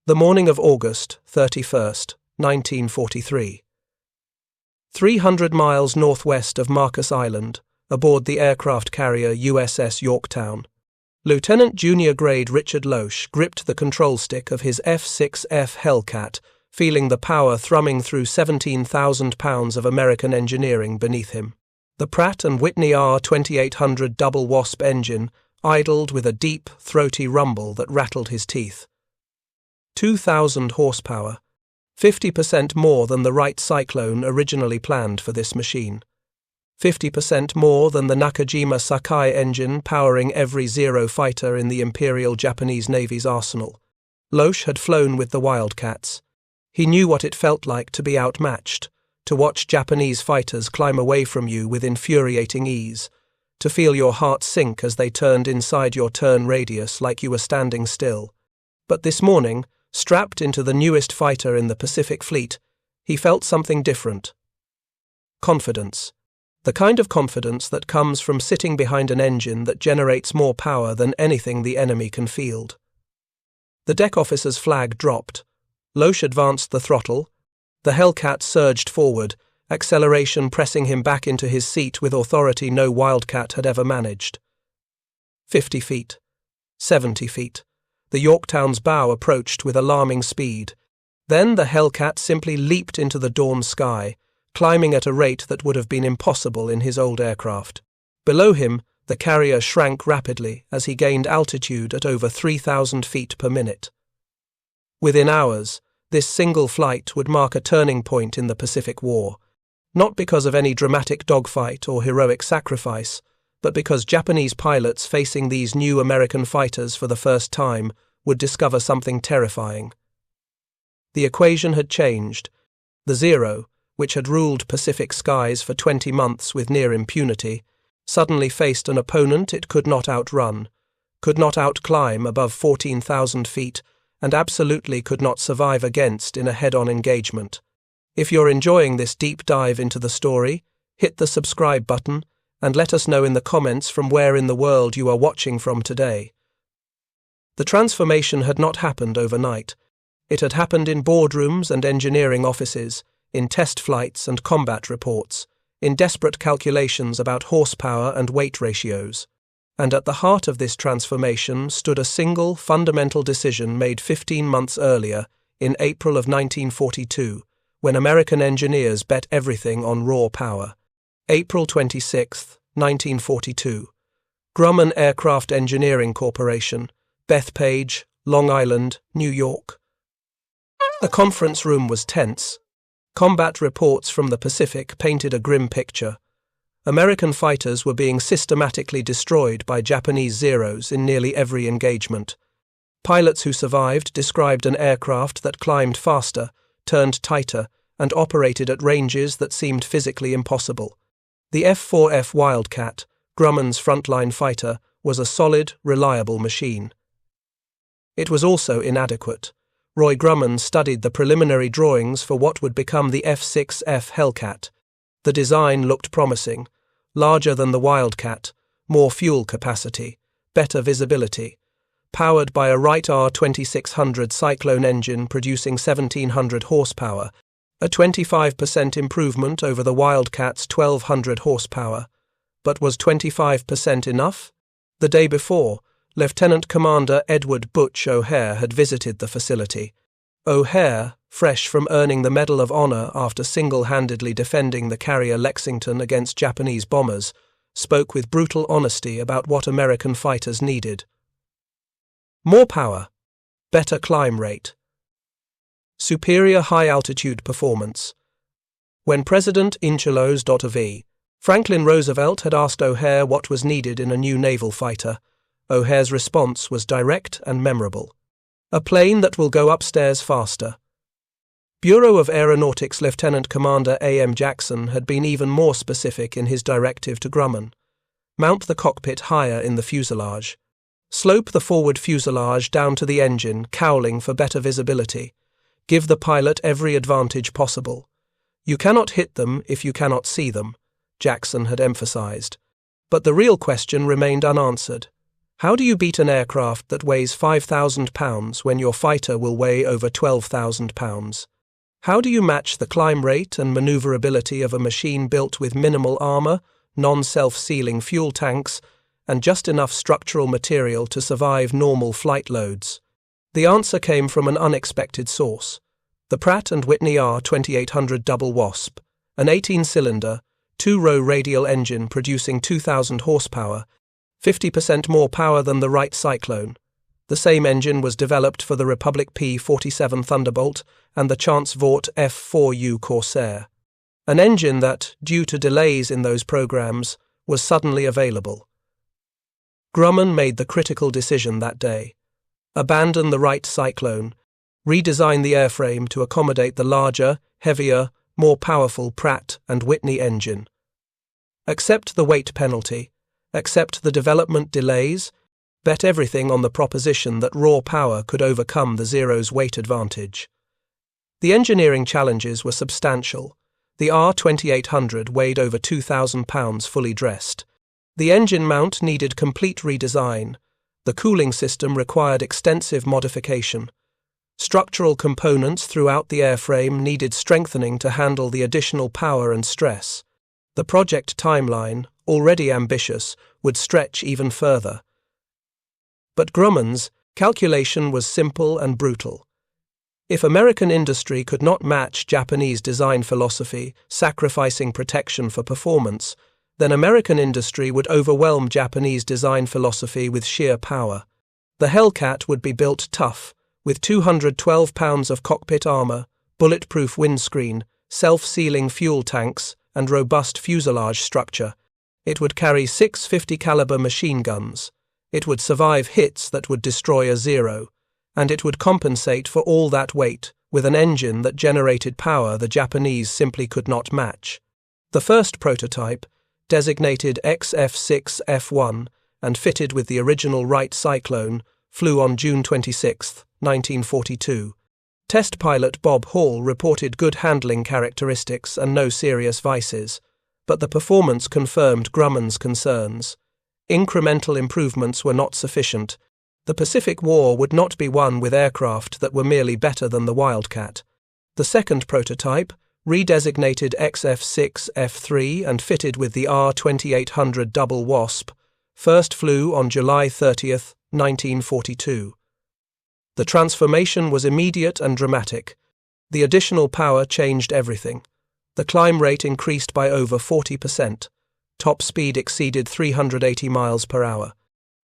The morning of August 31st, 1943. 300 miles northwest of Marcus Island, aboard the aircraft carrier USS Yorktown, Lieutenant Junior Grade Richard Loesch gripped the control stick of his F6F Hellcat, feeling the power thrumming through 17,000 pounds of American engineering beneath him. The Pratt and Whitney R 2800 Double Wasp engine idled with a deep, throaty rumble that rattled his teeth. 2,000 horsepower, 50% more than the Wright Cyclone originally planned for this machine. 50% more than the Nakajima Sakae engine powering every Zero fighter in the Imperial Japanese Navy's arsenal. Loesch had flown with the Wildcats. He knew what it felt like to be outmatched, to watch Japanese fighters climb away from you with infuriating ease, to feel your heart sink as they turned inside your turn radius like you were standing still. But this morning, strapped into the newest fighter in the Pacific Fleet, he felt something different. Confidence. The kind of confidence that comes from sitting behind an engine that generates more power than anything the enemy can field. The deck officer's flag dropped. Loesch advanced the throttle. The Hellcat surged forward, acceleration pressing him back into his seat with authority no Wildcat had ever managed. 50 feet. 70 feet. The Yorktown's bow approached with alarming speed. Then the Hellcat simply leaped into the dawn sky, climbing at a rate that would have been impossible in his old aircraft. Below him, the carrier shrank rapidly as he gained altitude at over 3,000 feet per minute. Within hours, this single flight would mark a turning point in the Pacific War, not because of any dramatic dogfight or heroic sacrifice, but because Japanese pilots facing these new American fighters for the first time would discover something terrifying. The equation had changed. The Zero, which had ruled Pacific skies for 20 months with near impunity, suddenly faced an opponent it could not outrun, could not outclimb above 14,000 feet, and absolutely could not survive against in a head-on engagement. If you're enjoying this deep dive into the story, hit the subscribe button and let us know in the comments from where in the world you are watching from today. The transformation had not happened overnight. It had happened in boardrooms and engineering offices, in test flights and combat reports, in desperate calculations about horsepower and weight ratios. And at the heart of this transformation stood a single, fundamental decision made 15 months earlier, in April of 1942, when American engineers bet everything on raw power. April 26, 1942. Grumman Aircraft Engineering Corporation, Bethpage, Long Island, New York. The conference room was tense. Combat reports from the Pacific painted a grim picture. American fighters were being systematically destroyed by Japanese Zeros in nearly every engagement. Pilots who survived described an aircraft that climbed faster, turned tighter, and operated at ranges that seemed physically impossible. The F4F Wildcat, Grumman's frontline fighter, was a solid, reliable machine. It was also inadequate. Roy Grumman studied the preliminary drawings for what would become the F6F Hellcat. The design looked promising. Larger than the Wildcat, more fuel capacity, better visibility. Powered by a Wright R 2600 Cyclone engine producing 1,700 horsepower, a 25% improvement over the Wildcat's 1,200 horsepower. But was 25% enough? The day before, Lieutenant Commander Edward Butch O'Hare had visited the facility. O'Hare, fresh from earning the Medal of Honor after single-handedly defending the carrier Lexington against Japanese bombers, spoke with brutal honesty about what American fighters needed. More power, better climb rate, superior high-altitude performance. When President Inchelos.V. Franklin Roosevelt had asked O'Hare what was needed in a new naval fighter, O'Hare's response was direct and memorable. A plane that will go upstairs faster. Bureau of Aeronautics Lieutenant Commander A.M. Jackson had been even more specific in his directive to Grumman. Mount the cockpit higher in the fuselage. Slope the forward fuselage down to the engine, cowling for better visibility. Give the pilot every advantage possible. You cannot hit them if you cannot see them, Jackson had emphasized. But the real question remained unanswered. How do you beat an aircraft that weighs 5,000 pounds when your fighter will weigh over 12,000 pounds? How do you match the climb rate and maneuverability of a machine built with minimal armor, non-self-sealing fuel tanks, and just enough structural material to survive normal flight loads? The answer came from an unexpected source: the Pratt and Whitney R 2800 Double Wasp, an 18-cylinder, two-row radial engine producing 2,000 horsepower, 50% more power than the Wright Cyclone. The same engine was developed for the Republic P-47 Thunderbolt and the Chance Vought F-4U Corsair. An engine that, due to delays in those programs, was suddenly available. Grumman made the critical decision that day: abandon the Wright Cyclone, redesign the airframe to accommodate the larger, heavier, more powerful Pratt and Whitney engine. Accept the weight penalty, accept the development delays, bet everything on the proposition that raw power could overcome the Zero's weight advantage. The engineering challenges were substantial. The R2800 weighed over 2,000 pounds fully dressed. The engine mount needed complete redesign. The cooling system required extensive modification. Structural components throughout the airframe needed strengthening to handle the additional power and stress. The project timeline, already ambitious, would stretch even further. But Grumman's calculation was simple and brutal. If American industry could not match Japanese design philosophy, sacrificing protection for performance, then American industry would overwhelm Japanese design philosophy with sheer power. The Hellcat would be built tough, with 212 pounds of cockpit armor, bulletproof windscreen, self-sealing fuel tanks, and robust fuselage structure. It would carry 650 caliber machine guns. It would survive hits that would destroy a Zero, and it would compensate for all that weight with an engine that generated power the Japanese simply could not match. The first prototype, designated XF6F1 and fitted with the original Wright Cyclone, flew on June 26, 1942. Test pilot Bob Hall reported good handling characteristics and no serious vices, but the performance confirmed Grumman's concerns. Incremental improvements were not sufficient. The Pacific War would not be won with aircraft that were merely better than the Wildcat. The second prototype, redesignated XF6F3 and fitted with the R2800 Double Wasp, first flew on July 30, 1942. The transformation was immediate and dramatic. The additional power changed everything. The climb rate increased by over 40%. Top speed exceeded 380 miles per hour.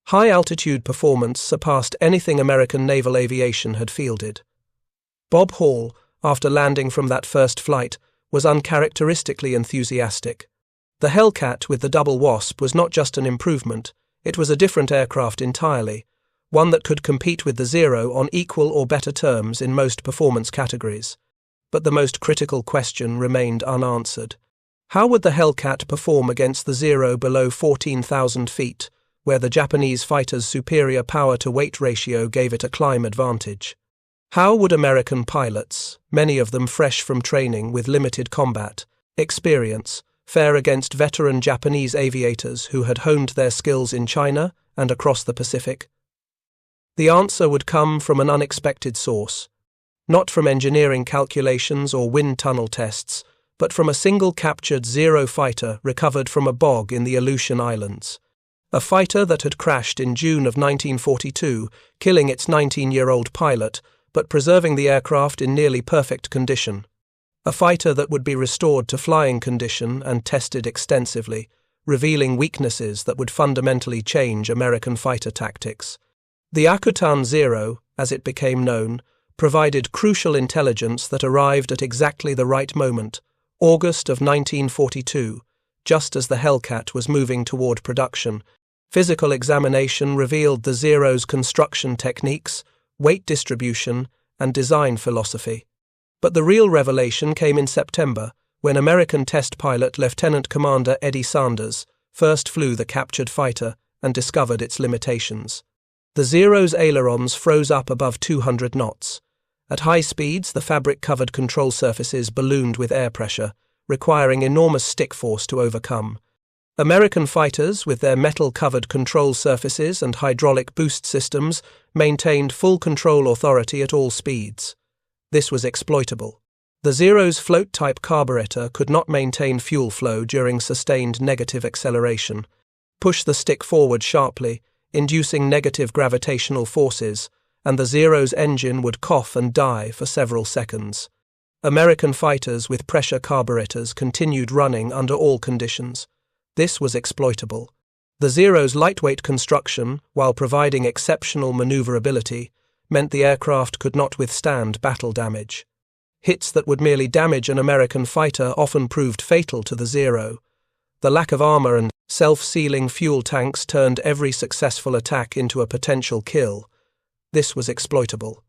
High-altitude performance surpassed anything American naval aviation had fielded. Bob Hall, after landing from that first flight, was uncharacteristically enthusiastic. The Hellcat with the Double Wasp was not just an improvement, it was a different aircraft entirely, one that could compete with the Zero on equal or better terms in most performance categories. But the most critical question remained unanswered. How would the Hellcat perform against the Zero below 14,000 feet, where the Japanese fighter's superior power-to-weight ratio gave it a climb advantage? How would American pilots, many of them fresh from training with limited combat experience, fare against veteran Japanese aviators who had honed their skills in China and across the Pacific? The answer would come from an unexpected source, not from engineering calculations or wind tunnel tests, but from a single captured Zero fighter recovered from a bog in the Aleutian Islands. A fighter that had crashed in June of 1942, killing its 19-year-old pilot, but preserving the aircraft in nearly perfect condition. A fighter that would be restored to flying condition and tested extensively, revealing weaknesses that would fundamentally change American fighter tactics. The Akutan Zero, as it became known, provided crucial intelligence that arrived at exactly the right moment, August of 1942, just as the Hellcat was moving toward production. Physical examination revealed the Zero's construction techniques, weight distribution, and design philosophy. But the real revelation came in September, when American test pilot Lieutenant Commander Eddie Sanders first flew the captured fighter and discovered its limitations. The Zero's ailerons froze up above 200 knots. At high speeds, the fabric-covered control surfaces ballooned with air pressure, requiring enormous stick force to overcome. American fighters, with their metal-covered control surfaces and hydraulic boost systems, maintained full control authority at all speeds. This was exploitable. The Zero's float-type carburetor could not maintain fuel flow during sustained negative acceleration. Push the stick forward sharply, inducing negative gravitational forces, and the Zero's engine would cough and die for several seconds. American fighters with pressure carburetors continued running under all conditions. This was exploitable. The Zero's lightweight construction, while providing exceptional maneuverability, meant the aircraft could not withstand battle damage. Hits that would merely damage an American fighter often proved fatal to the Zero. The lack of armor and self-sealing fuel tanks turned every successful attack into a potential kill. This was exploitable.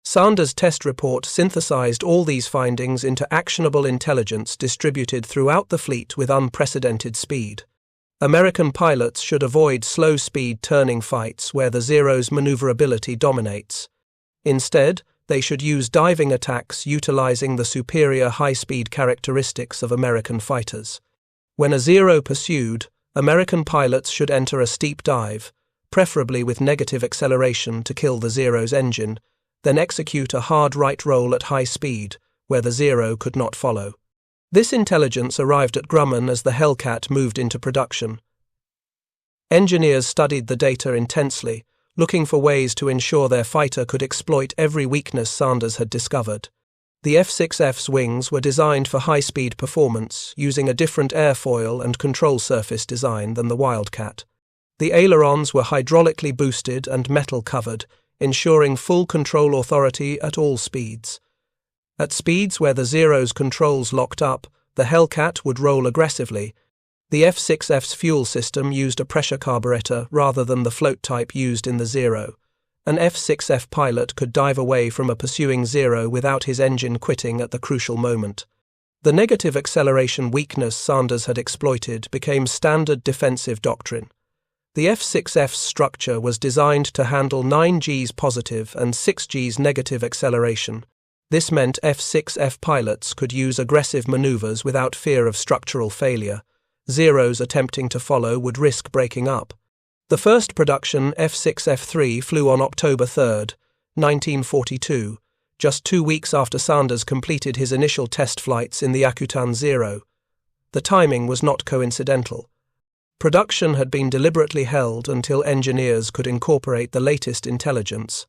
Sanders' test report synthesized all these findings into actionable intelligence distributed throughout the fleet with unprecedented speed. American pilots should avoid slow-speed turning fights where the Zero's maneuverability dominates. Instead, they should use diving attacks utilizing the superior high-speed characteristics of American fighters. When a Zero pursued, American pilots should enter a steep dive, preferably with negative acceleration to kill the Zero's engine, then execute a hard right roll at high speed, where the Zero could not follow. This intelligence arrived at Grumman as the Hellcat moved into production. Engineers studied the data intensely, looking for ways to ensure their fighter could exploit every weakness Sanders had discovered. The F6F's wings were designed for high-speed performance, using a different airfoil and control surface design than the Wildcat. The ailerons were hydraulically boosted and metal-covered, ensuring full control authority at all speeds. At speeds where the Zero's controls locked up, the Hellcat would roll aggressively. The F6F's fuel system used a pressure carburetor rather than the float type used in the Zero. An F6F pilot could dive away from a pursuing Zero without his engine quitting at the crucial moment. The negative acceleration weakness Sanders had exploited became standard defensive doctrine. The F6F's structure was designed to handle 9 Gs positive and 6 Gs negative acceleration. This meant F6F pilots could use aggressive maneuvers without fear of structural failure. Zeros attempting to follow would risk breaking up. The first production F6F3 flew on October 3, 1942, just 2 weeks after Sanders completed his initial test flights in the Akutan Zero. The timing was not coincidental. Production had been deliberately held until engineers could incorporate the latest intelligence.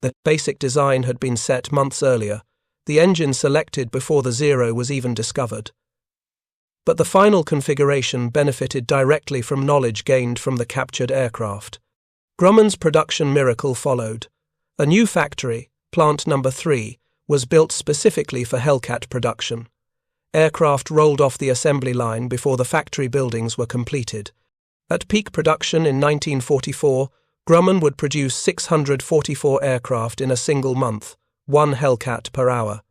The basic design had been set months earlier, the engine selected before the Zero was even discovered. But the final configuration benefited directly from knowledge gained from the captured aircraft. Grumman's production miracle followed. A new factory, Plant No. 3, was built specifically for Hellcat production. Aircraft rolled off the assembly line before the factory buildings were completed. At peak production in 1944, Grumman would produce 644 aircraft in a single month, 1 Hellcat per hour.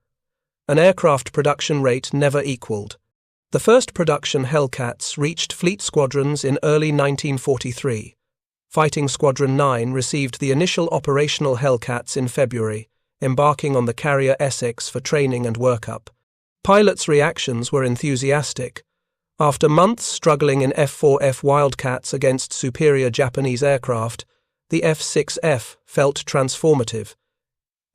An aircraft production rate never equaled. The first production Hellcats reached fleet squadrons in early 1943. Fighting Squadron 9 received the initial operational Hellcats in February, embarking on the carrier Essex for training and workup. Pilots' reactions were enthusiastic. After months struggling in F4F Wildcats against superior Japanese aircraft, the F6F felt transformative.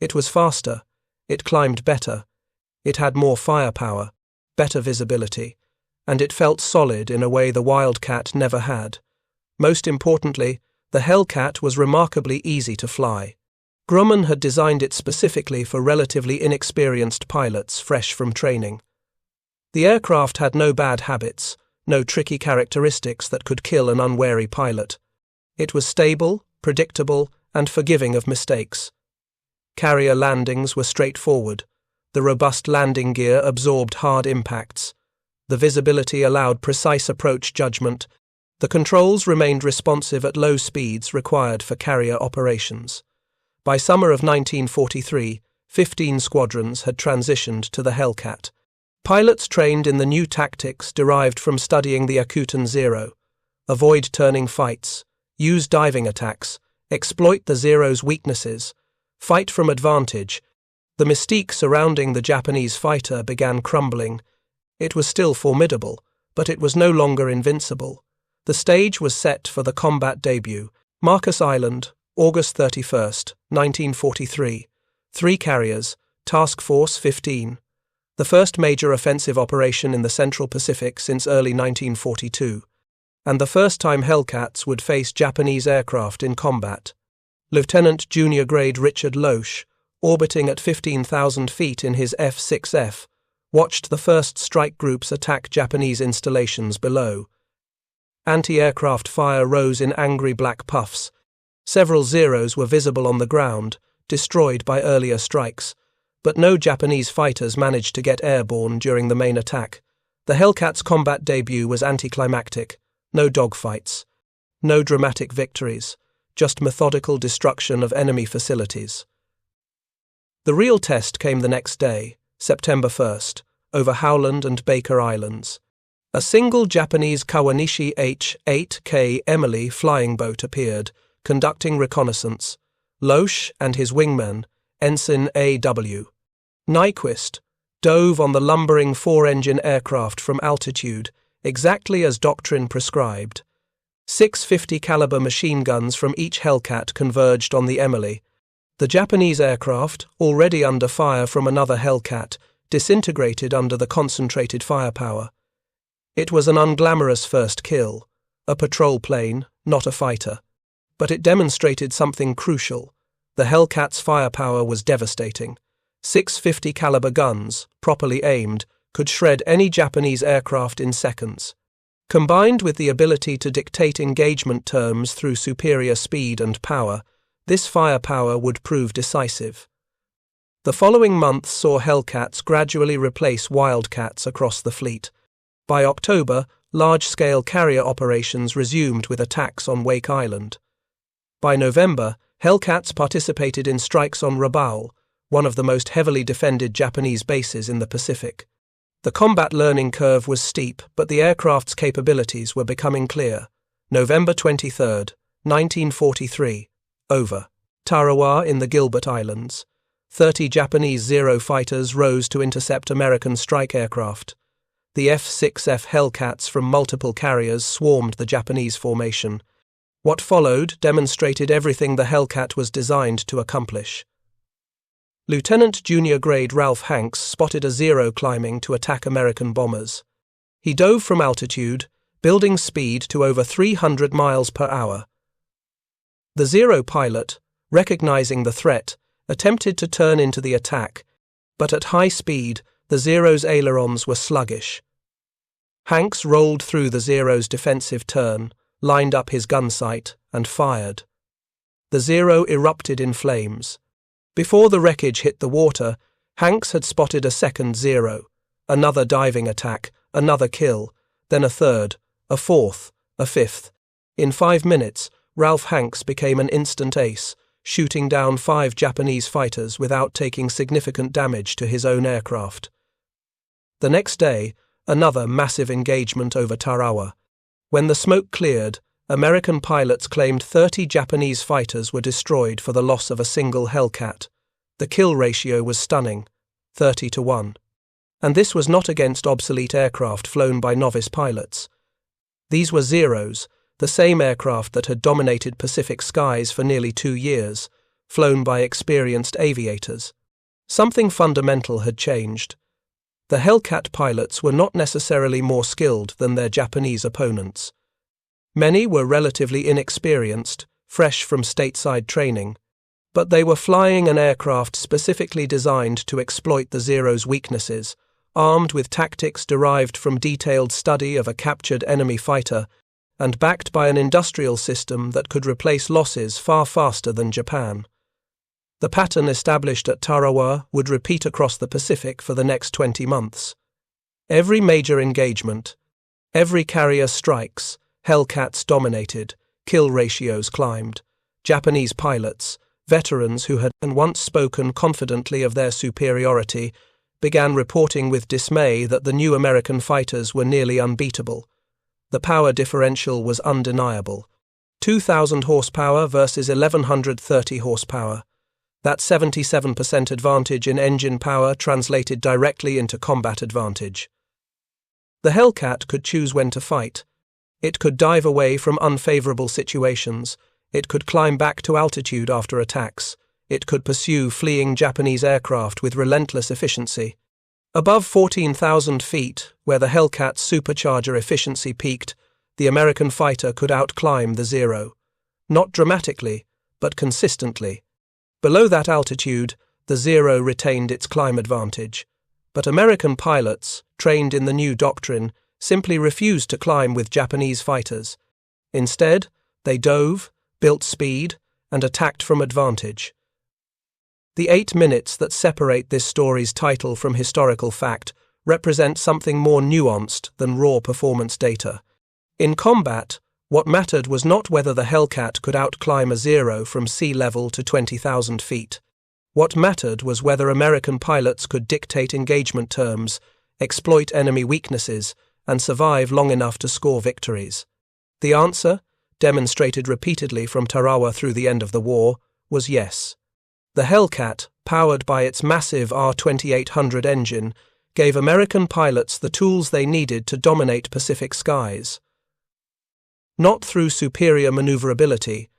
It was faster, it climbed better, it had more firepower, better visibility, and it felt solid in a way the Wildcat never had. Most importantly, the Hellcat was remarkably easy to fly. Grumman had designed it specifically for relatively inexperienced pilots fresh from training. The aircraft had no bad habits, no tricky characteristics that could kill an unwary pilot. It was stable, predictable, and forgiving of mistakes. Carrier landings were straightforward. The robust landing gear absorbed hard impacts. The visibility allowed precise approach judgment. The controls remained responsive at low speeds required for carrier operations. By summer of 1943, 15 squadrons had transitioned to the Hellcat. Pilots trained in the new tactics derived from studying the Akutan Zero. Avoid turning fights, use diving attacks, exploit the Zero's weaknesses, fight from advantage. The mystique surrounding the Japanese fighter began crumbling. It was still formidable, but it was no longer invincible. The stage was set for the combat debut. Marcus Island, August 31st, 1943. 3 carriers, Task Force 15. The first major offensive operation in the Central Pacific since early 1942, and the first time Hellcats would face Japanese aircraft in combat. Lieutenant Junior Grade Richard Loesch, orbiting at 15,000 feet in his F6F, watched the first strike groups attack Japanese installations below. Anti-aircraft fire rose in angry black puffs. Several Zeros were visible on the ground, destroyed by earlier strikes, but no Japanese fighters managed to get airborne during the main attack. The Hellcats' combat debut was anticlimactic. No dogfights, no dramatic victories, just methodical destruction of enemy facilities. The real test came the next day, September 1st, over Howland and Baker Islands. A single Japanese Kawanishi H-8K Emily flying boat appeared, conducting reconnaissance. Loesch and his wingman, Ensign A.W. Nyquist, dove on the lumbering 4-engine aircraft from altitude, exactly as doctrine prescribed. 650 caliber machine guns from each Hellcat converged on the Emily. The Japanese aircraft, already under fire from another Hellcat, disintegrated under the concentrated firepower. It was an unglamorous first kill, a patrol plane, not a fighter. But it demonstrated something crucial. The Hellcat's firepower was devastating. 650 caliber guns, properly aimed, could shred any Japanese aircraft in seconds. Combined with the ability to dictate engagement terms through superior speed and power, this firepower would prove decisive. The following months saw Hellcats gradually replace Wildcats across the fleet. By October, large-scale carrier operations resumed with attacks on Wake Island. By November, Hellcats participated in strikes on Rabaul, one of the most heavily defended Japanese bases in the Pacific. The combat learning curve was steep, but the aircraft's capabilities were becoming clear. November 23, 1943. Over. Tarawa in the Gilbert Islands. 30 Japanese Zero fighters rose to intercept American strike aircraft. The F6F Hellcats from multiple carriers swarmed the Japanese formation. What followed demonstrated everything the Hellcat was designed to accomplish. Lieutenant Junior Grade Ralph Hanks spotted a Zero climbing to attack American bombers. He dove from altitude, building speed to over 300 miles per hour. The Zero pilot, recognizing the threat, attempted to turn into the attack, but at high speed, the Zero's ailerons were sluggish. Hanks rolled through the Zero's defensive turn, lined up his gun sight, and fired. The Zero erupted in flames. Before the wreckage hit the water, Hanks had spotted a second Zero, another diving attack, another kill, then a third, a fourth, a fifth. In 5 minutes, Ralph Hanks became an instant ace, shooting down 5 Japanese fighters without taking significant damage to his own aircraft. The next day, another massive engagement over Tarawa. When the smoke cleared, American pilots claimed 30 Japanese fighters were destroyed for the loss of a single Hellcat. The kill ratio was stunning, 30-1. And this was not against obsolete aircraft flown by novice pilots. These were Zeros, the same aircraft that had dominated Pacific skies for nearly 2 years, flown by experienced aviators. Something fundamental had changed. The Hellcat pilots were not necessarily more skilled than their Japanese opponents. Many were relatively inexperienced, fresh from stateside training, but they were flying an aircraft specifically designed to exploit the Zero's weaknesses, armed with tactics derived from detailed study of a captured enemy fighter, and backed by an industrial system that could replace losses far faster than Japan. The pattern established at Tarawa would repeat across the Pacific for the next 20 months. Every major engagement, every carrier strikes, Hellcats dominated, kill ratios climbed. Japanese pilots, veterans who had once spoken confidently of their superiority, began reporting with dismay that the new American fighters were nearly unbeatable. The power differential was undeniable. 2,000 horsepower versus 1,130 horsepower. That 77% advantage in engine power translated directly into combat advantage. The Hellcat could choose when to fight. It could dive away from unfavorable situations. It could climb back to altitude after attacks. It could pursue fleeing Japanese aircraft with relentless efficiency. Above 14,000 feet, where the Hellcat's supercharger efficiency peaked, the American fighter could outclimb the Zero. Not dramatically, but consistently. Below that altitude, the Zero retained its climb advantage. But American pilots, trained in the new doctrine, simply refused to climb with Japanese fighters. Instead, they dove, built speed, and attacked from advantage. The 8 minutes that separate this story's title from historical fact represent something more nuanced than raw performance data. In combat, what mattered was not whether the Hellcat could outclimb a Zero from sea level to 20,000 feet. What mattered was whether American pilots could dictate engagement terms, exploit enemy weaknesses, and survive long enough to score victories. The answer, demonstrated repeatedly from Tarawa through the end of the war, was yes. The Hellcat, powered by its massive R-2800 engine, gave American pilots the tools they needed to dominate Pacific skies. Not through superior maneuverability,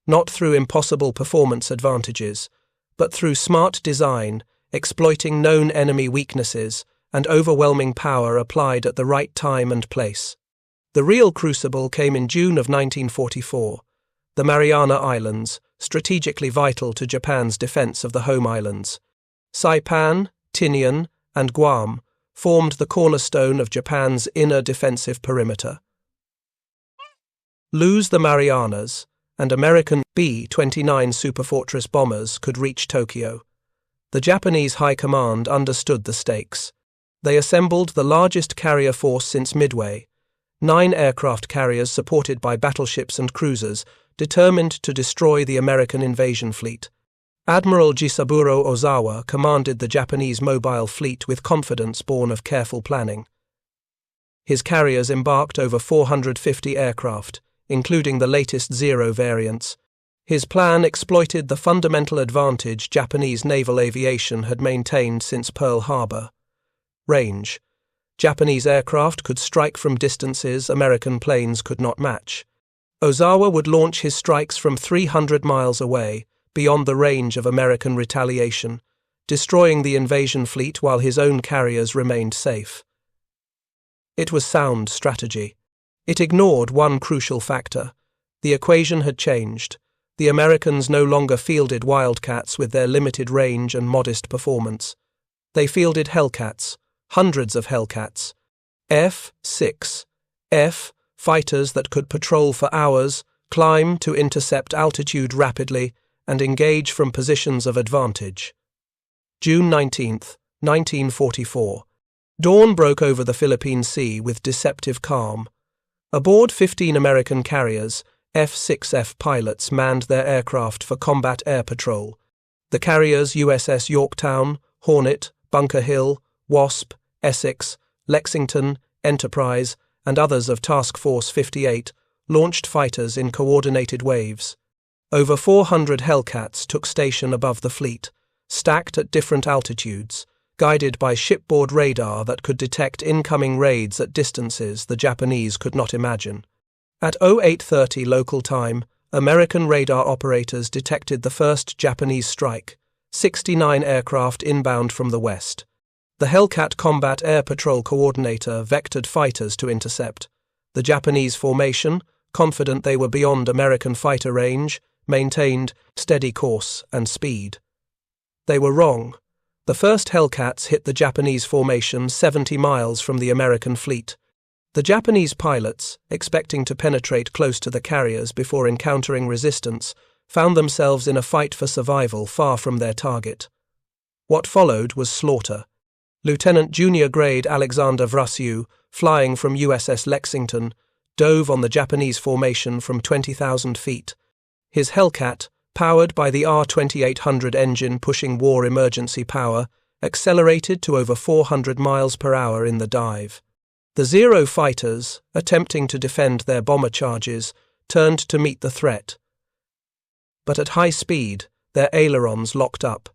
not through impossible performance advantages, but through smart design, exploiting known enemy weaknesses, and overwhelming power applied at the right time and place. The real crucible came in June of 1944. The Mariana Islands, strategically vital to Japan's defense of the home islands. Saipan, Tinian, and Guam formed the cornerstone of Japan's inner defensive perimeter. Lose the Marianas, and American B-29 Superfortress bombers could reach Tokyo. The Japanese High Command understood the stakes. They assembled the largest carrier force since Midway, 9 aircraft carriers supported by battleships and cruisers, determined to destroy the American invasion fleet. Admiral Jisaburo Ozawa commanded the Japanese mobile fleet with confidence born of careful planning. His carriers embarked over 450 aircraft, including the latest Zero variants. His plan exploited the fundamental advantage Japanese naval aviation had maintained since Pearl Harbor. Range. Japanese aircraft could strike from distances American planes could not match. Ozawa would launch his strikes from 300 miles away, beyond the range of American retaliation, destroying the invasion fleet while his own carriers remained safe. It was sound strategy. It ignored one crucial factor. The equation had changed. The Americans no longer fielded Wildcats with their limited range and modest performance. They fielded Hellcats, hundreds of Hellcats. F6F fighters that could patrol for hours, climb to intercept altitude rapidly, and engage from positions of advantage. June 19, 1944. Dawn broke over the Philippine Sea with deceptive calm. Aboard 15 American carriers, F6F pilots manned their aircraft for combat air patrol. The carriers USS Yorktown, Hornet, Bunker Hill, Wasp, Essex, Lexington, Enterprise, and others of Task Force 58 launched fighters in coordinated waves. Over 400 Hellcats took station above the fleet, stacked at different altitudes, guided by shipboard radar that could detect incoming raids at distances the Japanese could not imagine. At 0830 local time, American radar operators detected the first Japanese strike, 69 aircraft inbound from the west. The Hellcat Combat Air Patrol Coordinator vectored fighters to intercept. The Japanese formation, confident they were beyond American fighter range, maintained steady course and speed. They were wrong. The first Hellcats hit the Japanese formation 70 miles from the American fleet. The Japanese pilots, expecting to penetrate close to the carriers before encountering resistance, found themselves in a fight for survival far from their target. What followed was slaughter. Lieutenant Junior Grade Alexander Vrasiu, flying from USS Lexington, dove on the Japanese formation from 20,000 feet. His Hellcat, powered by the R-2800 engine pushing war emergency power, accelerated to over 400 miles per hour in the dive. The Zero fighters, attempting to defend their bomber charges, turned to meet the threat. But at high speed, their ailerons locked up.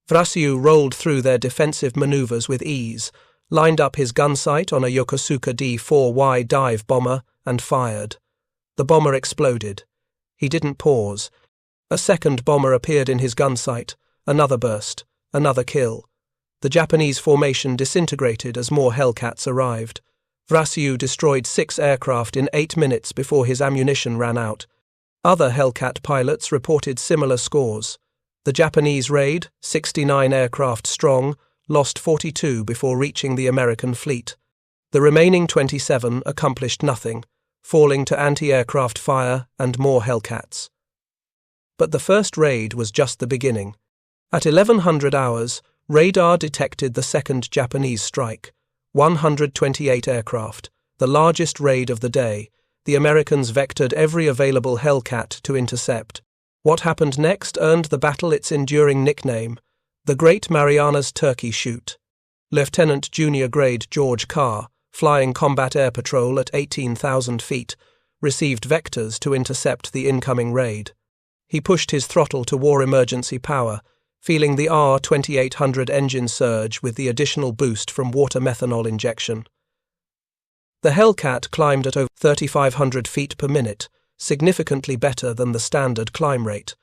Vrasiu rolled through their defensive maneuvers with ease, lined up his gun sight on a Yokosuka D-4Y dive bomber, and fired. The bomber exploded. He didn't pause. A second bomber appeared in his gun sight, another burst, another kill. The Japanese formation disintegrated as more Hellcats arrived. Vrasiu destroyed 6 aircraft in 8 minutes before his ammunition ran out. Other Hellcat pilots reported similar scores. The Japanese raid, 69 aircraft strong, lost 42 before reaching the American fleet. The remaining 27 accomplished nothing, falling to anti-aircraft fire and more Hellcats. But the first raid was just the beginning. At 1100 hours, radar detected the second Japanese strike. 128 aircraft, the largest raid of the day. The Americans vectored every available Hellcat to intercept. What happened next earned the battle its enduring nickname, the Great Marianas Turkey Shoot. Lieutenant Junior Grade George Carr, flying combat air patrol at 18,000 feet, received vectors to intercept the incoming raid. He pushed his throttle to war emergency power, feeling the R-2800 engine surge with the additional boost from water methanol injection. The Hellcat climbed at over 3,500 feet per minute, significantly better than the standard climb rate.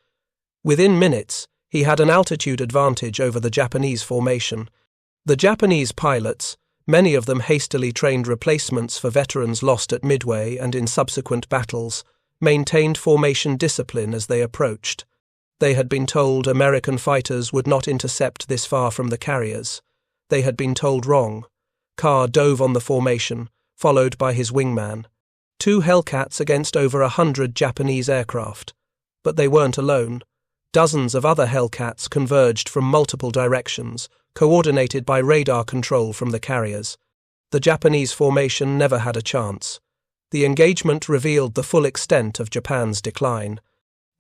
Within minutes, he had an altitude advantage over the Japanese formation. The Japanese pilots, many of them hastily trained replacements for veterans lost at Midway and in subsequent battles, maintained formation discipline as they approached. They had been told American fighters would not intercept this far from the carriers. They had been told wrong. Carr dove on the formation, followed by his wingman. 2 Hellcats against over 100 Japanese aircraft. But they weren't alone. Dozens of other Hellcats converged from multiple directions, coordinated by radar control from the carriers. The Japanese formation never had a chance. The engagement revealed the full extent of Japan's decline.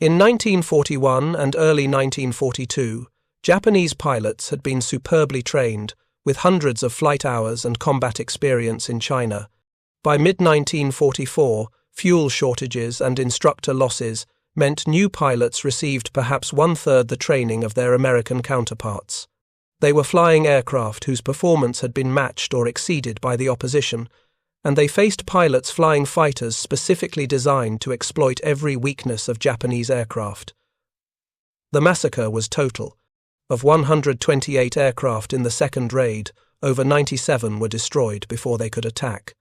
In 1941 and early 1942, Japanese pilots had been superbly trained, with hundreds of flight hours and combat experience in China. By mid-1944, fuel shortages and instructor losses meant new pilots received perhaps 1/3 the training of their American counterparts. They were flying aircraft whose performance had been matched or exceeded by the opposition, and they faced pilots flying fighters specifically designed to exploit every weakness of Japanese aircraft. The massacre was total. Of 128 aircraft in the second raid, over 97 were destroyed before they could attack.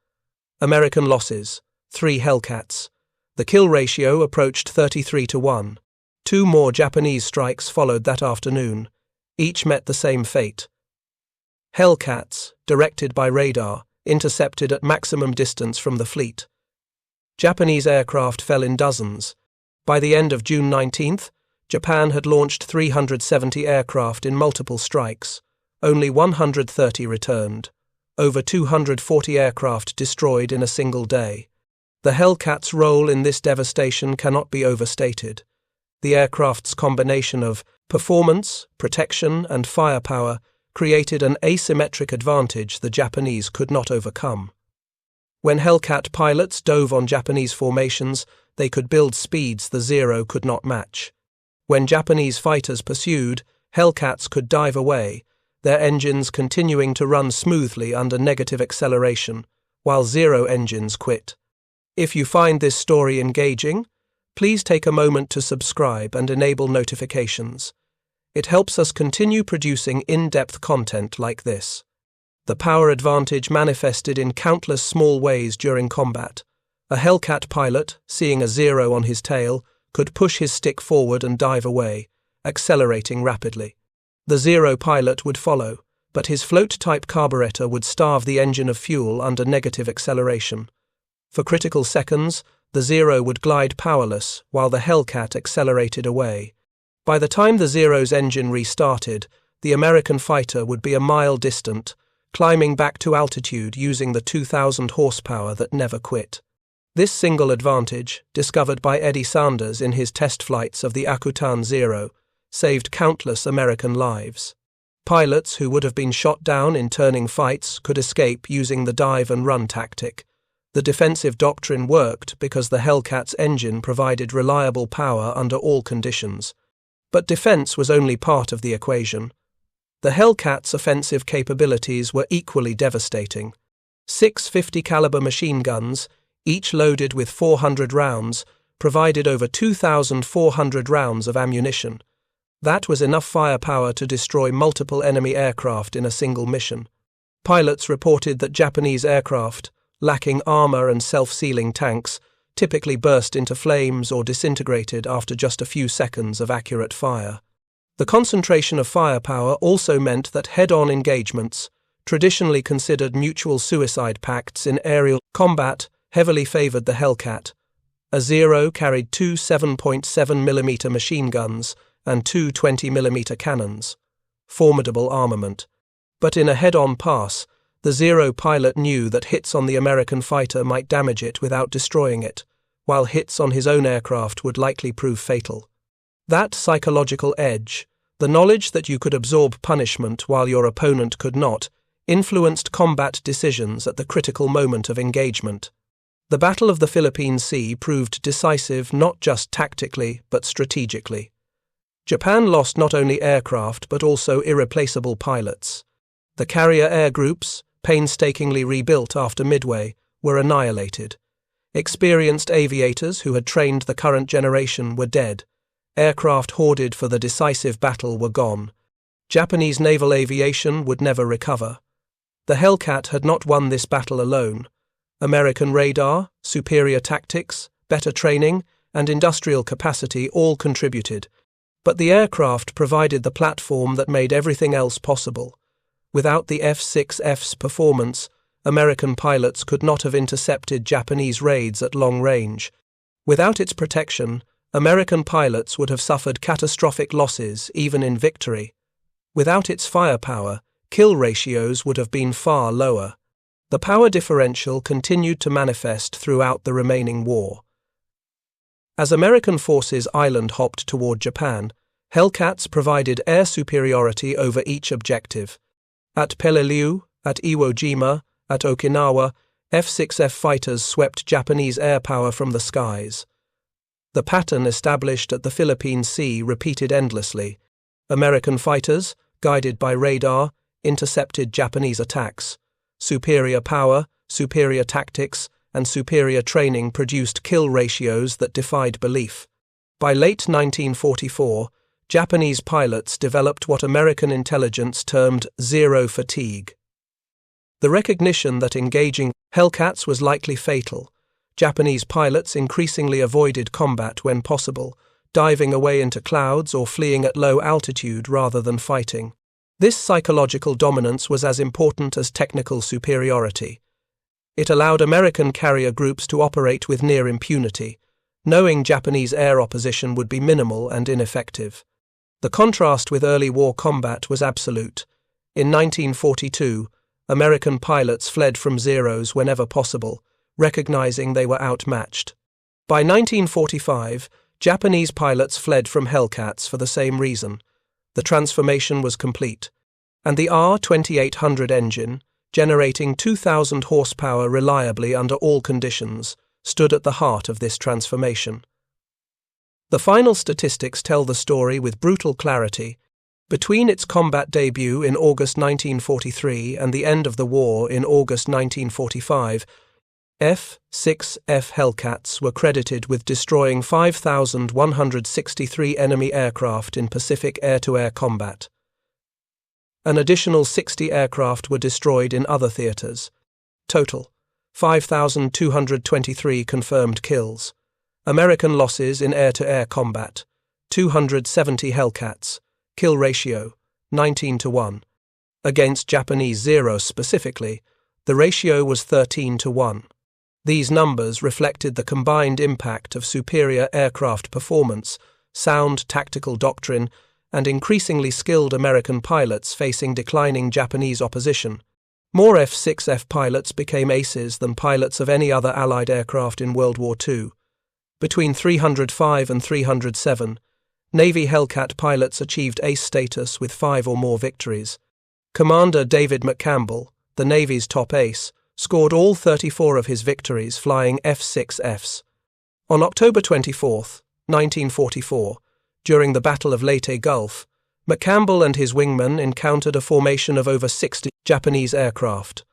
American losses, 3 Hellcats. The kill ratio approached 33-1. 2 more Japanese strikes followed that afternoon. Each met the same fate. Hellcats, directed by radar, intercepted at maximum distance from the fleet. Japanese aircraft fell in dozens. By the end of June 19th, Japan had launched 370 aircraft in multiple strikes. Only 130 returned. Over 240 aircraft destroyed in a single day. The Hellcats' role in this devastation cannot be overstated. The aircraft's combination of performance, protection, and firepower created an asymmetric advantage the Japanese could not overcome. When Hellcat pilots dove on Japanese formations, they could build speeds the Zero could not match. When Japanese fighters pursued, Hellcats could dive away, their engines continuing to run smoothly under negative acceleration, while Zero engines quit. If you find this story engaging, please take a moment to subscribe and enable notifications. It helps us continue producing in-depth content like this. The power advantage manifested in countless small ways during combat. A Hellcat pilot, seeing a Zero on his tail, could push his stick forward and dive away, accelerating rapidly. The Zero pilot would follow, but his float-type carburetor would starve the engine of fuel under negative acceleration. For critical seconds, the Zero would glide powerless while the Hellcat accelerated away. By the time the Zero's engine restarted, the American fighter would be a mile distant, climbing back to altitude using the 2,000 horsepower that never quit. This single advantage, discovered by Eddie Sanders in his test flights of the Akutan Zero, saved countless American lives. Pilots who would have been shot down in turning fights could escape using the dive and run tactic. The defensive doctrine worked because the Hellcat's engine provided reliable power under all conditions. But defense was only part of the equation. The Hellcat's offensive capabilities were equally devastating. 6 50-caliber machine guns, each loaded with 400 rounds, provided over 2,400 rounds of ammunition. That was enough firepower to destroy multiple enemy aircraft in a single mission. Pilots reported that Japanese aircraft, lacking armor and self-sealing tanks, typically burst into flames or disintegrated after just a few seconds of accurate fire. The concentration of firepower also meant that head-on engagements, traditionally considered mutual suicide pacts in aerial combat, heavily favored the Hellcat. A Zero carried 2 7.7mm machine guns and 2 20mm cannons. Formidable armament. But in a head-on pass, the Zero pilot knew that hits on the American fighter might damage it without destroying it, while hits on his own aircraft would likely prove fatal. That psychological edge, the knowledge that you could absorb punishment while your opponent could not, influenced combat decisions at the critical moment of engagement. The Battle of the Philippine Sea proved decisive not just tactically but strategically. Japan lost not only aircraft but also irreplaceable pilots. The carrier air groups, painstakingly rebuilt after Midway, were annihilated. Experienced aviators who had trained the current generation were dead. Aircraft hoarded for the decisive battle were gone. Japanese naval aviation would never recover. The Hellcat had not won this battle alone. American radar, superior tactics, better training, and industrial capacity all contributed. But the aircraft provided the platform that made everything else possible. Without the F6F's performance, American pilots could not have intercepted Japanese raids at long range. Without its protection, American pilots would have suffered catastrophic losses even in victory. Without its firepower, kill ratios would have been far lower. The power differential continued to manifest throughout the remaining war. As American forces island-hopped toward Japan, Hellcats provided air superiority over each objective. At Peleliu, at Iwo Jima, at Okinawa, F6F fighters swept Japanese air power from the skies. The pattern established at the Philippine Sea repeated endlessly. American fighters, guided by radar, intercepted Japanese attacks. Superior power, superior tactics, and superior training produced kill ratios that defied belief. By late 1944, Japanese pilots developed what American intelligence termed zero fatigue. The recognition that engaging Hellcats was likely fatal, Japanese pilots increasingly avoided combat when possible, diving away into clouds or fleeing at low altitude rather than fighting. This psychological dominance was as important as technical superiority. It allowed American carrier groups to operate with near impunity, knowing Japanese air opposition would be minimal and ineffective. The contrast with early war combat was absolute. In 1942, American pilots fled from Zeros whenever possible, recognizing they were outmatched. By 1945, Japanese pilots fled from Hellcats for the same reason. The transformation was complete, and the R-2800 engine, generating 2,000 horsepower reliably under all conditions, stood at the heart of this transformation. The final statistics tell the story with brutal clarity. Between its combat debut in August 1943 and the end of the war in August 1945, F6F Hellcats were credited with destroying 5,163 enemy aircraft in Pacific air-to-air combat. An additional 60 aircraft were destroyed in other theaters. Total, 5,223 confirmed kills. American losses in air-to-air combat, 270 Hellcats. Kill ratio, 19-1. Against Japanese Zeros specifically, the ratio was 13-1. These numbers reflected the combined impact of superior aircraft performance, sound tactical doctrine, and increasingly skilled American pilots facing declining Japanese opposition. More F6F pilots became aces than pilots of any other Allied aircraft in World War II. Between 305 and 307, Navy Hellcat pilots achieved ace status with 5 or more victories. Commander David McCampbell, the Navy's top ace, scored all 34 of his victories flying F6Fs. On October 24, 1944, during the Battle of Leyte Gulf, McCampbell and his wingmen encountered a formation of over 60 Japanese aircraft.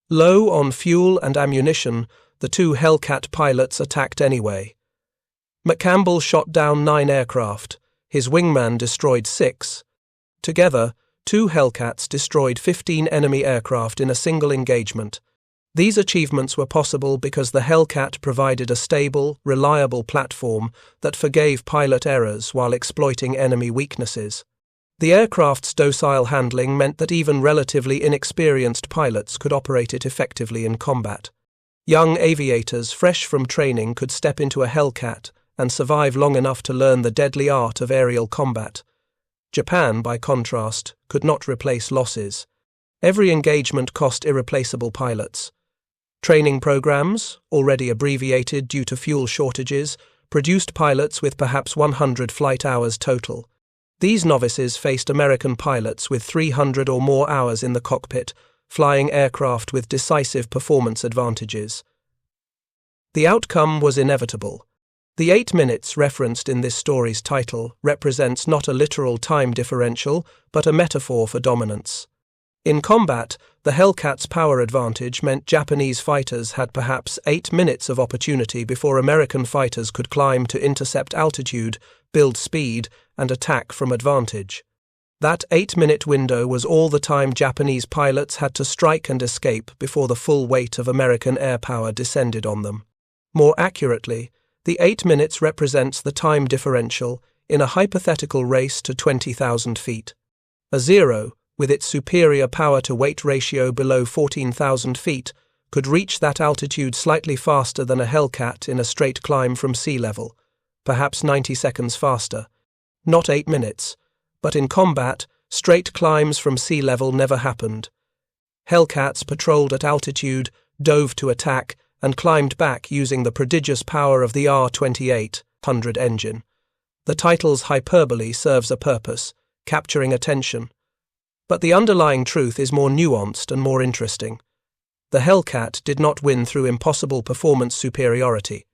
Low on fuel and ammunition, the two Hellcat pilots attacked anyway. McCampbell shot down 9 aircraft. His wingman destroyed 6. Together, 2 Hellcats destroyed 15 enemy aircraft in a single engagement. These achievements were possible because the Hellcat provided a stable, reliable platform that forgave pilot errors while exploiting enemy weaknesses. The aircraft's docile handling meant that even relatively inexperienced pilots could operate it effectively in combat. Young aviators fresh from training could step into a Hellcat and survive long enough to learn the deadly art of aerial combat. Japan, by contrast, could not replace losses. Every engagement cost irreplaceable pilots. Training programs, already abbreviated due to fuel shortages, produced pilots with perhaps 100 flight hours total. These novices faced American pilots with 300 or more hours in the cockpit, flying aircraft with decisive performance advantages. The outcome was inevitable. The 8 minutes referenced in this story's title represents not a literal time differential, but a metaphor for dominance. In combat, the Hellcat's power advantage meant Japanese fighters had perhaps 8 minutes of opportunity before American fighters could climb to intercept altitude, build speed, and attack from advantage. That 8-minute window was all the time Japanese pilots had to strike and escape before the full weight of American air power descended on them. More accurately, the 8 minutes represents the time differential in a hypothetical race to 20,000 feet. A Zero, with its superior power-to-weight ratio below 14,000 feet, could reach that altitude slightly faster than a Hellcat in a straight climb from sea level, perhaps 90 seconds faster. Not 8 minutes, but in combat, straight climbs from sea level never happened. Hellcats patrolled at altitude, dove to attack, and climbed back using the prodigious power of the R-2800 engine. The title's hyperbole serves a purpose, capturing attention. But the underlying truth is more nuanced and more interesting. The Hellcat did not win through impossible performance superiority.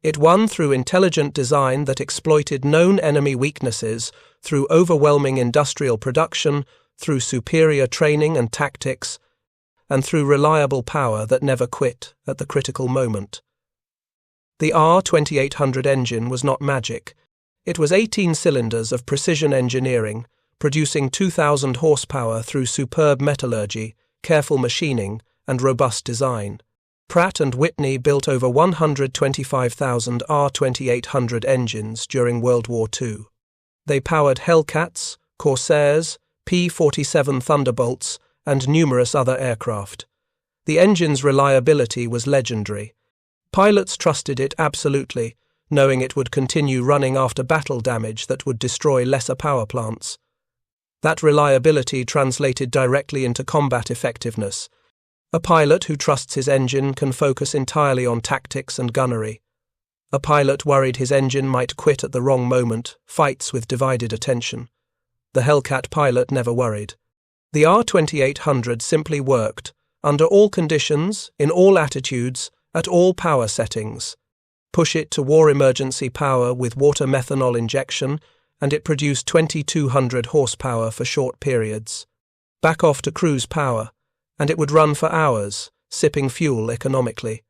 It won through intelligent design that exploited known enemy weaknesses, through overwhelming industrial production, through superior training and tactics, and through reliable power that never quit at the critical moment. The R-2800 engine was not magic. It was 18 cylinders of precision engineering, producing 2,000 horsepower through superb metallurgy, careful machining, and robust design. Pratt and Whitney built over 125,000 R-2800 engines during World War II. They powered Hellcats, Corsairs, P-47 Thunderbolts, and numerous other aircraft. The engine's reliability was legendary. Pilots trusted it absolutely, knowing it would continue running after battle damage that would destroy lesser power plants. That reliability translated directly into combat effectiveness. A pilot who trusts his engine can focus entirely on tactics and gunnery. A pilot worried his engine might quit at the wrong moment fights with divided attention. The Hellcat pilot never worried. The R-2800 simply worked, under all conditions, in all attitudes, at all power settings. Push it to war emergency power with water methanol injection, and it produced 2,200 horsepower for short periods. Back off to cruise power, and it would run for hours, sipping fuel economically.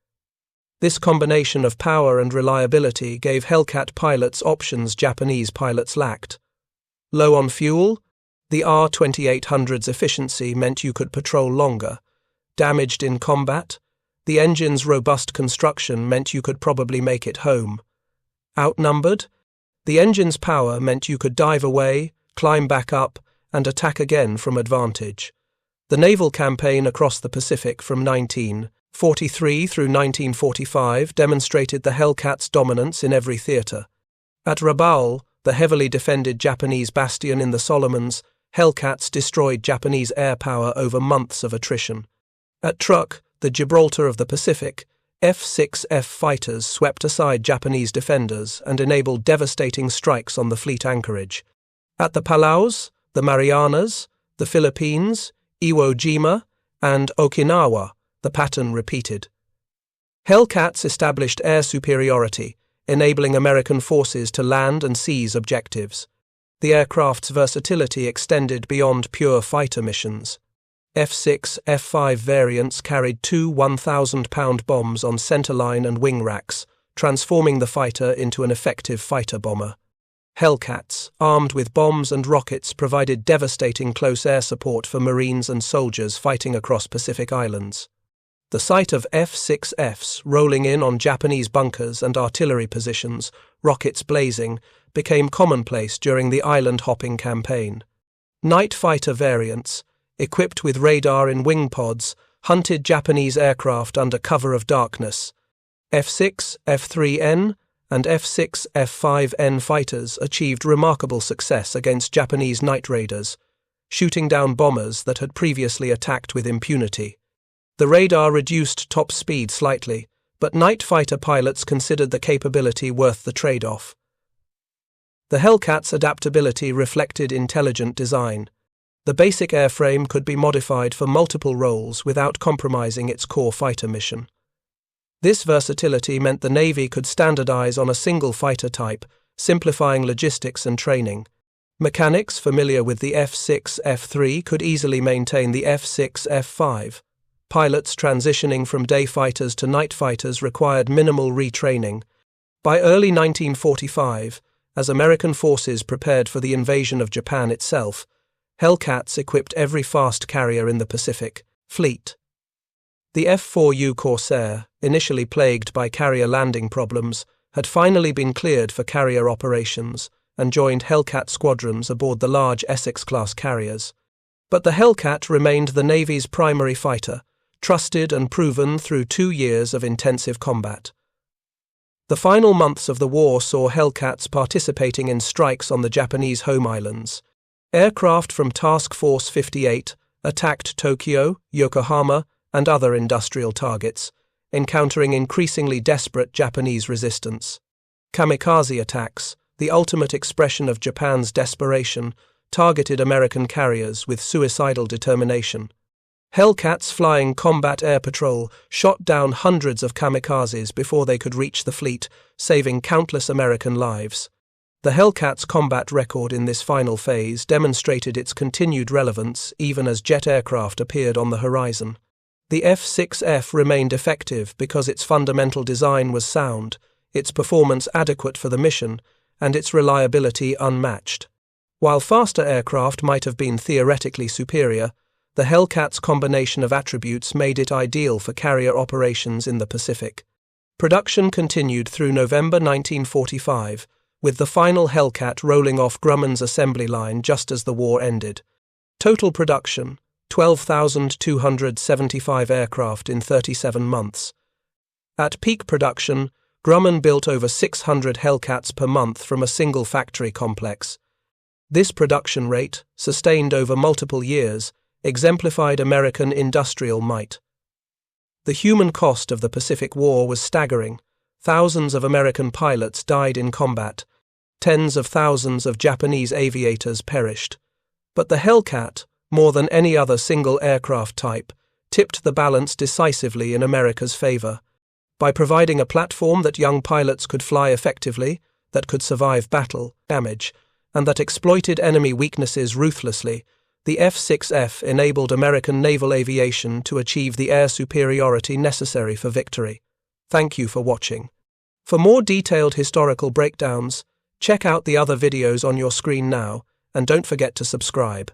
This combination of power and reliability gave Hellcat pilots options Japanese pilots lacked. Low on fuel, the R-2800's efficiency meant you could patrol longer. Damaged in combat, the engine's robust construction meant you could probably make it home. Outnumbered, the engine's power meant you could dive away, climb back up, and attack again from advantage. The naval campaign across the Pacific from 1943 through 1945 demonstrated the Hellcat's dominance in every theatre. At Rabaul, the heavily defended Japanese bastion in the Solomons, Hellcats destroyed Japanese air power over months of attrition. At Truk, the Gibraltar of the Pacific, F6F fighters swept aside Japanese defenders and enabled devastating strikes on the fleet anchorage. At the Palaus, the Marianas, the Philippines, Iwo Jima, and Okinawa, the pattern repeated. Hellcats established air superiority, enabling American forces to land and seize objectives. The aircraft's versatility extended beyond pure fighter missions. F6F variants carried two 1,000-pound bombs on centerline and wing racks, transforming the fighter into an effective fighter bomber. Hellcats, armed with bombs and rockets, provided devastating close air support for Marines and soldiers fighting across Pacific Islands. The sight of F6Fs rolling in on Japanese bunkers and artillery positions, rockets blazing, became commonplace during the island-hopping campaign. Night fighter variants, equipped with radar in wing pods, hunted Japanese aircraft under cover of darkness. F6F3N and F6F5N fighters achieved remarkable success against Japanese night raiders, shooting down bombers that had previously attacked with impunity. The radar reduced top speed slightly, but night fighter pilots considered the capability worth the trade-off. The Hellcat's adaptability reflected intelligent design. The basic airframe could be modified for multiple roles without compromising its core fighter mission. This versatility meant the Navy could standardize on a single fighter type, simplifying logistics and training. Mechanics familiar with the F6F3 could easily maintain the F6F5. Pilots transitioning from day fighters to night fighters required minimal retraining. By early 1945, as American forces prepared for the invasion of Japan itself, Hellcats equipped every fast carrier in the Pacific Fleet. The F4U Corsair, initially plagued by carrier landing problems, had finally been cleared for carrier operations and joined Hellcat squadrons aboard the large Essex-class carriers. But the Hellcat remained the Navy's primary fighter, trusted and proven through 2 years of intensive combat. The final months of the war saw Hellcats participating in strikes on the Japanese home islands. Aircraft from Task Force 58 attacked Tokyo, Yokohama, and other industrial targets, encountering increasingly desperate Japanese resistance. Kamikaze attacks, the ultimate expression of Japan's desperation, targeted American carriers with suicidal determination. Hellcats flying combat air patrol shot down hundreds of kamikazes before they could reach the fleet, saving countless American lives. The Hellcat's combat record in this final phase demonstrated its continued relevance even as jet aircraft appeared on the horizon. The F6F remained effective because its fundamental design was sound, its performance adequate for the mission, and its reliability unmatched. While faster aircraft might have been theoretically superior, the Hellcat's combination of attributes made it ideal for carrier operations in the Pacific. Production continued through November 1945, with the final Hellcat rolling off Grumman's assembly line just as the war ended. Total production, 12,275 aircraft in 37 months. At peak production, Grumman built over 600 Hellcats per month from a single factory complex. This production rate, sustained over multiple years, exemplified American industrial might. The human cost of the Pacific War was staggering. Thousands of American pilots died in combat. Tens of thousands of Japanese aviators perished. But the Hellcat, more than any other single aircraft type, tipped the balance decisively in America's favor. By providing a platform that young pilots could fly effectively, that could survive battle, damage, and that exploited enemy weaknesses ruthlessly, the F6F enabled American naval aviation to achieve the air superiority necessary for victory. Thank you for watching. For more detailed historical breakdowns, check out the other videos on your screen now, and don't forget to subscribe.